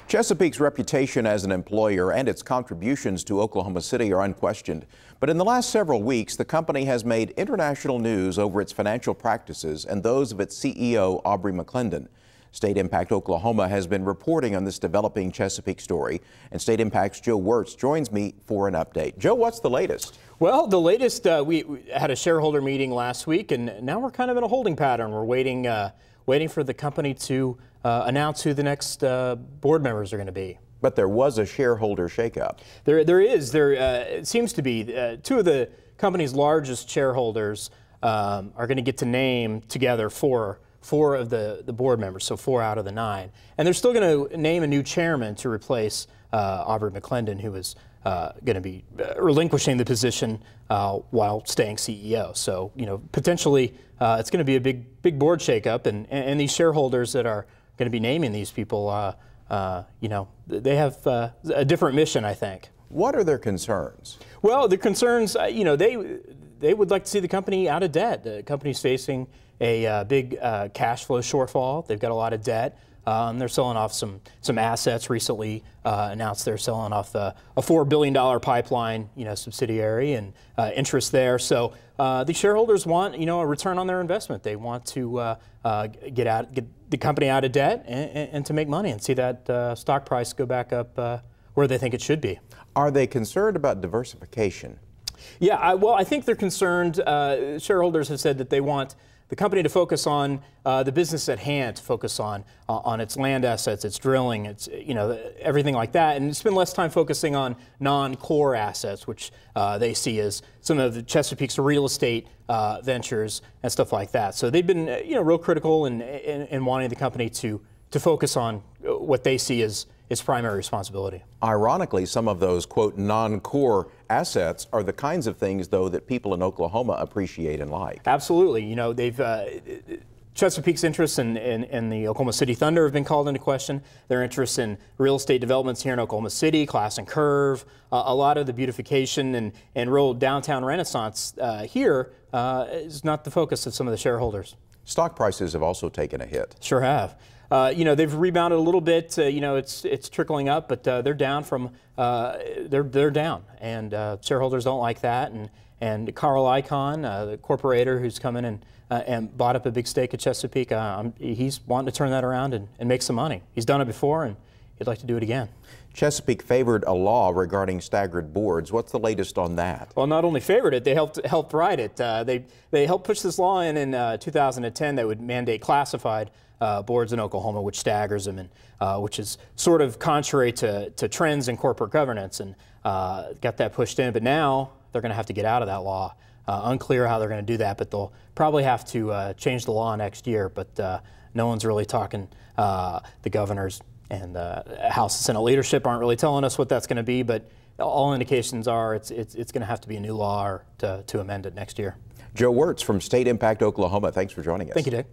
Chesapeake's reputation as an employer and its contributions to Oklahoma City are unquestioned. But in the last several weeks, the company has made international news over its financial practices and those of its CEO, Aubrey McClendon. StateImpact Oklahoma has been reporting on this developing Chesapeake story, and StateImpact's Joe Wertz joins me for an update. Joe, what's the latest? Well, the latest, we had a shareholder meeting last week, and now we're kind of in a holding pattern. We're waiting for the company to announce who the next board members are going to be. But there was a shareholder shakeup. It seems to be. Two of the company's largest shareholders are going to get to name together four of the board members, so 4 out of the 9. And they're still going to name a new chairman to replace Aubrey McClendon, who is going to be relinquishing the position while staying CEO. So, potentially it's going to be a big board shakeup, and these shareholders that are going to be naming these people, they have a different mission, I think. What are their concerns? Well, the concerns, they would like to see the company out of debt. The company's facing a big cash flow shortfall. They've got a lot of debt. They're selling off some assets. Recently announced they're selling off a $4 billion pipeline, subsidiary, and interest there. So the shareholders want, a return on their investment. They want to get the company out of debt and to make money and see that stock price go back up where they think it should be. Are they concerned about diversification? Yeah, well, I think they're concerned. Shareholders have said that they want the company to focus on the business at hand, to focus on its land assets, its drilling, its everything like that, and spend less time focusing on non-core assets, which they see as some of the Chesapeake's real estate ventures and stuff like that. So they've been real critical in wanting the company to focus on what they see as its primary responsibility. Ironically, some of those, quote, non-core assets are the kinds of things, though, that people in Oklahoma appreciate and like. Absolutely. Chesapeake's interests in the Oklahoma City Thunder have been called into question. Their interests in real estate developments here in Oklahoma City, Class and Curve, a lot of the beautification and real downtown renaissance here is not the focus of some of the shareholders. Stock prices have also taken a hit. Sure have. They've rebounded a little bit. It's trickling up, but they're down from they're down, and shareholders don't like that. And Carl Icahn, the corporator who's come in and bought up a big stake at Chesapeake, he's wanting to turn that around and make some money. He's done it before, and he'd like to do it again. Chesapeake favored a law regarding staggered boards. What's the latest on that? Well, not only favored it, they helped write it. They helped push this law in 2010 that would mandate classified boards in Oklahoma, which staggers them, and which is sort of contrary to trends in corporate governance, and got that pushed in. But now they're going to have to get out of that law. Unclear how they're going to do that, but they'll probably have to change the law next year. But no one's really talking. The governors and House and Senate leadership aren't really telling us what that's going to be, but all indications are it's going to have to be a new law or to amend it next year. Joe Wertz from StateImpact Oklahoma, thanks for joining us. Thank you, Dick.